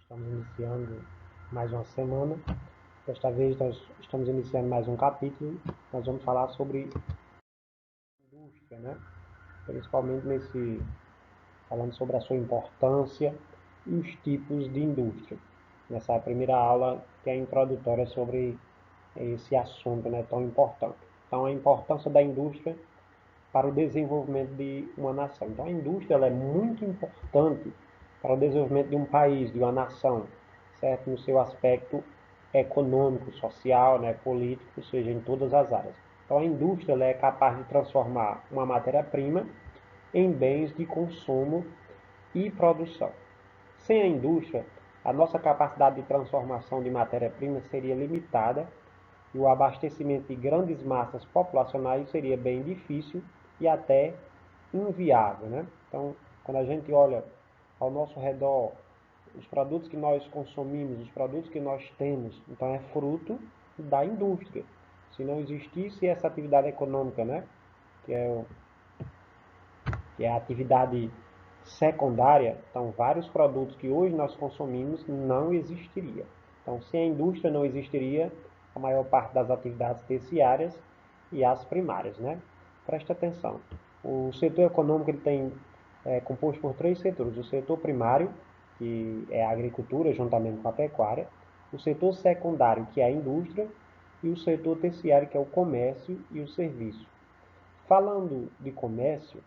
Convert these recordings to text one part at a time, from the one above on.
Estamos iniciando mais uma semana. Desta vez nós estamos iniciando mais um capítulo. Nós vamos falar sobre indústria, né? Principalmente falando sobre a sua importância e os tipos de indústria. Nessa primeira aula, que é introdutória sobre esse assunto, né, tão importante. Então, a importância da indústria para o desenvolvimento de uma nação. Então, a indústria ela é muito importante para o desenvolvimento de um país, de uma nação, certo? No seu aspecto econômico, social, né, político, ou seja, em todas as áreas. Então, a indústria ela é capaz de transformar uma matéria-prima em bens de consumo e produção. Sem a indústria, a nossa capacidade de transformação de matéria-prima seria limitada e o abastecimento de grandes massas populacionais seria bem difícil e até inviável, né? Então, quando a gente olha ao nosso redor, os produtos que nós consumimos, os produtos que nós temos, então é fruto da indústria. Se não existisse essa atividade econômica, né, que é a atividade secundária, então vários produtos que hoje nós consumimos não existiriam. Então, sem a indústria não existiria a maior parte das atividades terciárias e as primárias, né? Preste atenção. O setor econômico ele é composto por três setores. O setor primário, que é a agricultura juntamente com a pecuária. O setor secundário, que é a indústria. E o setor terciário, que é o comércio e o serviço. Falando de comércio,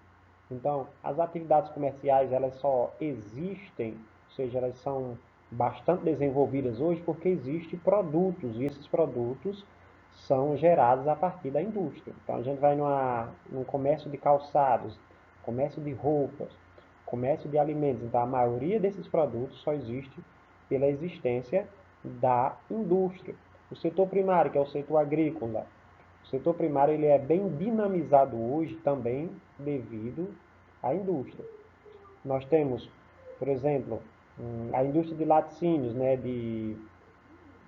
então, as atividades comerciais elas só existem, ou seja, elas são bastante desenvolvidas hoje porque existem produtos e esses produtos são gerados a partir da indústria. Então, a gente vai num comércio de calçados, comércio de roupas, comércio de alimentos. Então, a maioria desses produtos só existe pela existência da indústria. O setor primário, que é o setor agrícola, o setor primário ele é bem dinamizado hoje também devido à indústria. Nós temos, por exemplo, a indústria de laticínios, né, de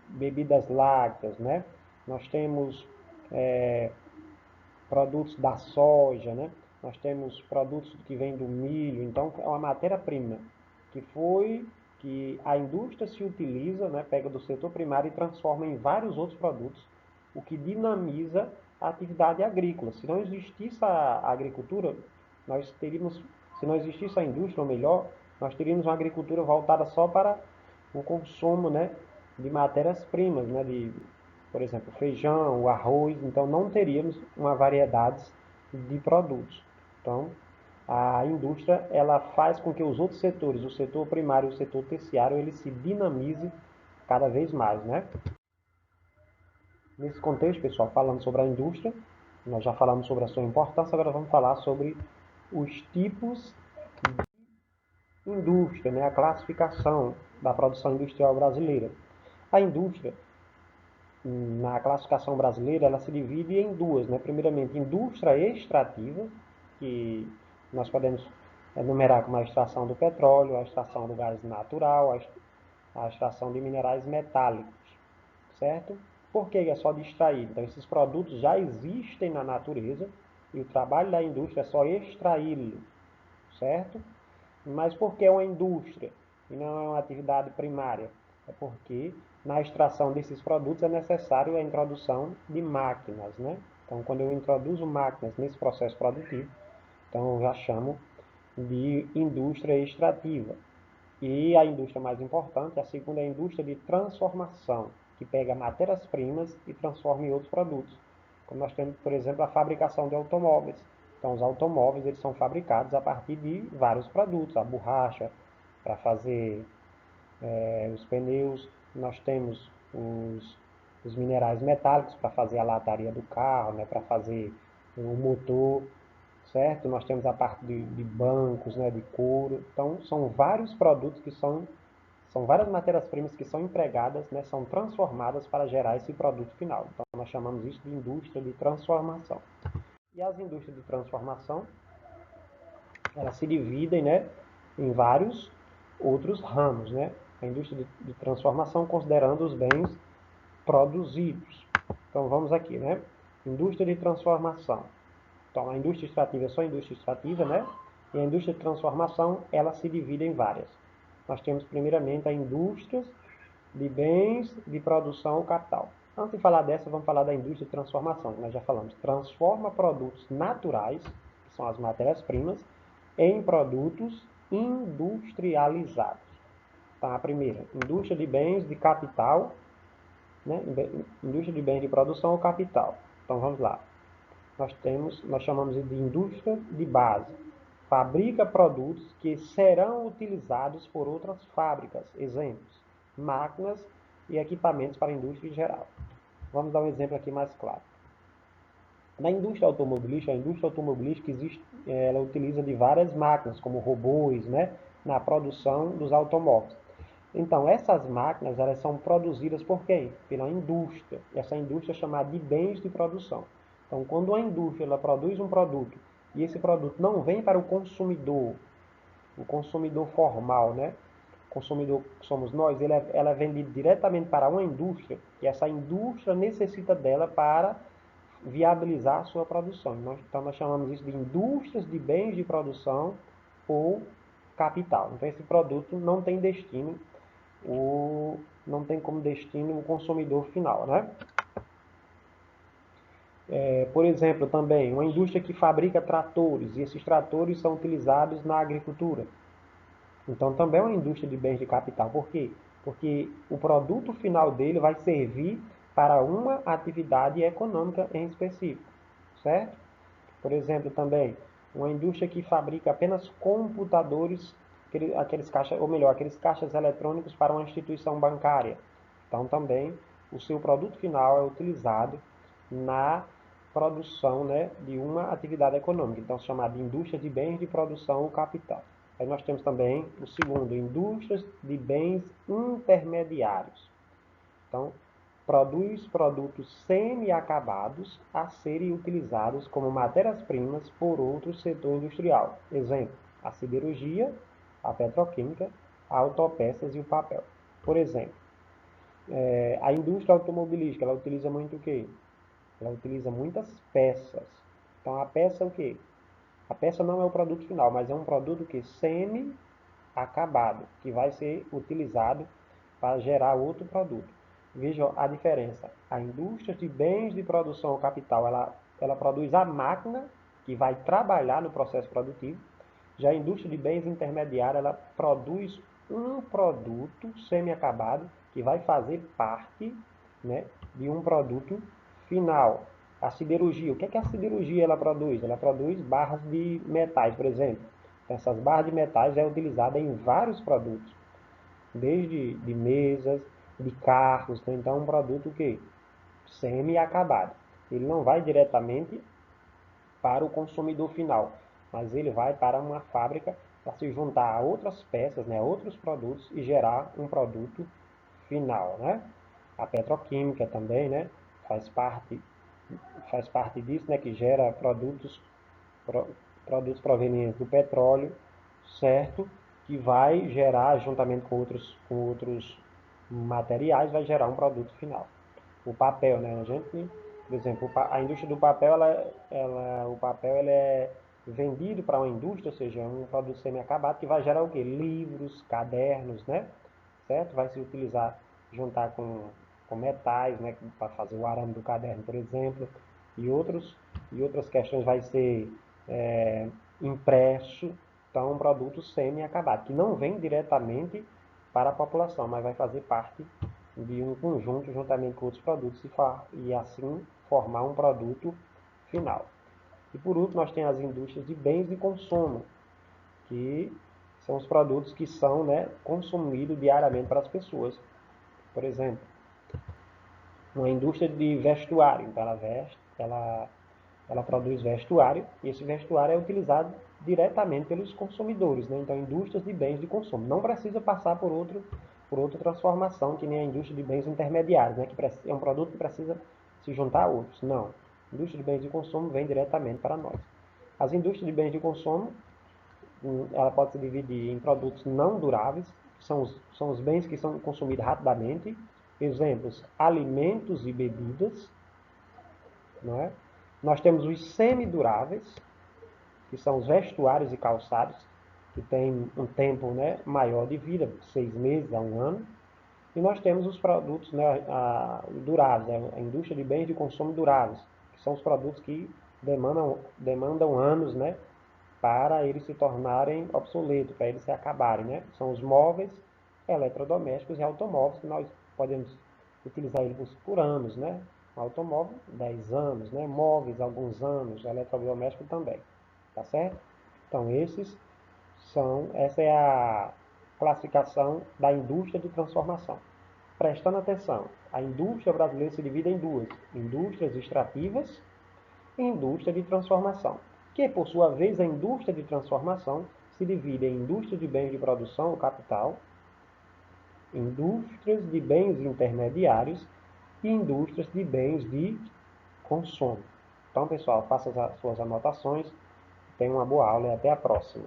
bebidas lácteas, né? Nós temos produtos da soja, né? Nós temos produtos que vêm do milho. Então, é uma matéria-prima que a indústria se utiliza, né, pega do setor primário e transforma em vários outros produtos, o que dinamiza a atividade agrícola. Se não existisse a agricultura, se não existisse a indústria, ou melhor, nós teríamos uma agricultura voltada só para o consumo, né, de matérias-primas, né, por exemplo, feijão, o arroz. Então, não teríamos uma variedade de produtos. Então, a indústria ela faz com que os outros setores, o setor primário e o setor terciário, ele se dinamize cada vez mais, né? Nesse contexto, pessoal, falando sobre a indústria, nós já falamos sobre a sua importância, agora vamos falar sobre os tipos de indústria, né? A classificação da produção industrial brasileira. A indústria, na classificação brasileira, ela se divide em duas, né? Primeiramente, indústria extrativa, que nós podemos enumerar como a extração do petróleo, a extração do gás natural, a extração de minerais metálicos, certo? Por que é só de extrair? Então, esses produtos já existem na natureza e o trabalho da indústria é só extraí-lo, certo? Mas por que uma indústria e não é uma atividade primária? É porque na extração desses produtos é necessário a introdução de máquinas, né? Então, quando eu introduzo máquinas nesse processo produtivo, então eu já chamo de indústria extrativa. E a indústria mais importante, a segunda é a indústria de transformação, que pega matérias-primas e transforma em outros produtos. Como nós temos, por exemplo, a fabricação de automóveis. Então, os automóveis eles são fabricados a partir de vários produtos. A borracha para fazer os pneus, nós temos os minerais metálicos para fazer a lataria do carro, né, para fazer o motor, certo? Nós temos a parte de bancos, né, de couro. Então, são vários produtos são várias matérias-primas que são empregadas, né, são transformadas para gerar esse produto final. Então, nós chamamos isso de indústria de transformação. E as indústrias de transformação, elas se dividem, né, em vários outros ramos, né? A indústria de transformação considerando os bens produzidos. Então, vamos aqui, né? Indústria de transformação. Então, a indústria extrativa é só a indústria extrativa, né? E a indústria de transformação, ela se divide em várias. nós temos primeiramente a indústria de bens de produção ou capital. Antes de falar dessa, vamos falar da indústria de transformação, que nós já falamos. Transforma produtos naturais, que são as matérias-primas, em produtos industrializados. Tá, a primeira, indústria de bens de capital, né? Indústria de bens de produção ou capital. Então vamos lá. Nós chamamos de indústria de base. Fabrica produtos que serão utilizados por outras fábricas. Exemplos, máquinas e equipamentos para a indústria em geral. Vamos dar um exemplo aqui mais claro. Na indústria automobilística ela utiliza de várias máquinas, como robôs, né, na produção dos automóveis. Então, essas máquinas elas são produzidas por quem? Pela indústria. Essa indústria é chamada de bens de produção. Então, quando a indústria ela produz um produto e esse produto não vem para o consumidor formal, né? O consumidor que somos nós, ela é vendida diretamente para uma indústria e essa indústria necessita dela para viabilizar a sua produção. Então, nós chamamos isso de indústrias de bens de produção ou capital. Então, esse produto não tem destino, não tem como destino o consumidor final, né? Por exemplo, também, uma indústria que fabrica tratores, e esses tratores são utilizados na agricultura. Então, também é uma indústria de bens de capital. Por quê? Porque o produto final dele vai servir para uma atividade econômica em específico, certo? Por exemplo, também, uma indústria que fabrica apenas computadores, aqueles caixas eletrônicos para uma instituição bancária. Então, também, o seu produto final é utilizado na produção, né, de uma atividade econômica. Então, chamada de indústria de bens de produção ou capital. Aí nós temos também o segundo, indústrias de bens intermediários. Então, produz produtos semi-acabados a serem utilizados como matérias-primas por outro setor industrial. Exemplo, a siderurgia, a petroquímica, a autopeças e o papel. Por exemplo, a indústria automobilística, ela utiliza muito o quê? Ela utiliza muitas peças. Então, a peça é o quê? A peça não é o produto final, mas é um produto que semi-acabado, que vai ser utilizado para gerar outro produto. Veja a diferença. A indústria de bens de produção ou capital, ela produz a máquina que vai trabalhar no processo produtivo. Já a indústria de bens intermediários, ela produz um produto semi-acabado que vai fazer parte, né, de um produto final. A siderurgia, o que é a siderurgia ela produz? Ela produz barras de metais, por exemplo. Essas barras de metais é utilizada em vários produtos, desde de mesas, de carros, né? Então é um produto que semi-acabado. Ele não vai diretamente para o consumidor final, mas ele vai para uma fábrica para se juntar a outras peças, né, outros produtos e gerar um produto final, né? A petroquímica também, né, faz parte disso, né, que gera produtos provenientes do petróleo, certo? Que vai gerar, juntamente com outros materiais, vai gerar um produto final. O papel, né? A gente, por exemplo, a indústria do papel, o papel é vendido para uma indústria, ou seja, um produto semi-acabado que vai gerar o quê? Livros, cadernos, né? Certo? Vai se utilizar, juntar com metais, né? Para fazer o arame do caderno, por exemplo, e outras questões vai ser impresso. Então, um produto semi-acabado, que não vem diretamente para a população, mas vai fazer parte de um conjunto juntamente com outros produtos e assim formar um produto final. E por último, nós temos as indústrias de bens de consumo, que são os produtos que são, né, consumidos diariamente para as pessoas. Por exemplo, uma indústria de vestuário, então ela produz vestuário e esse vestuário é utilizado diretamente pelos consumidores, né? Então, indústrias de bens de consumo. Não precisa passar por outra transformação, que nem a indústria de bens intermediários, né? Que é um produto que precisa se juntar a outros. Não. A indústria de bens de consumo vem diretamente para nós. As indústrias de bens de consumo, ela pode se dividir em produtos não duráveis, que são os bens que são consumidos rapidamente. Exemplos, alimentos e bebidas, não é? Nós temos os semiduráveis, que são os vestuários e calçados. que tem um tempo, né, maior de vida, 6 meses a 1 ano. E nós temos os produtos, né, duráveis, a indústria de bens de consumo duráveis, que são os produtos que demandam anos, né, para eles se tornarem obsoletos, para eles se acabarem, né? São os móveis, eletrodomésticos e automóveis, que nós podemos utilizar eles por anos, né? Automóvel, 10 anos, né? Móveis, alguns anos, eletrodoméstico também, tá certo? Então, essa é a classificação da indústria de transformação. Prestando atenção, a indústria brasileira se divide em duas: indústrias extrativas e indústria de transformação, que, por sua vez, a indústria de transformação se divide em indústria de bens de produção ou capital, indústrias de bens intermediários e indústrias de bens de consumo. Então, pessoal, faça as suas anotações. Tenha uma boa aula e até a próxima.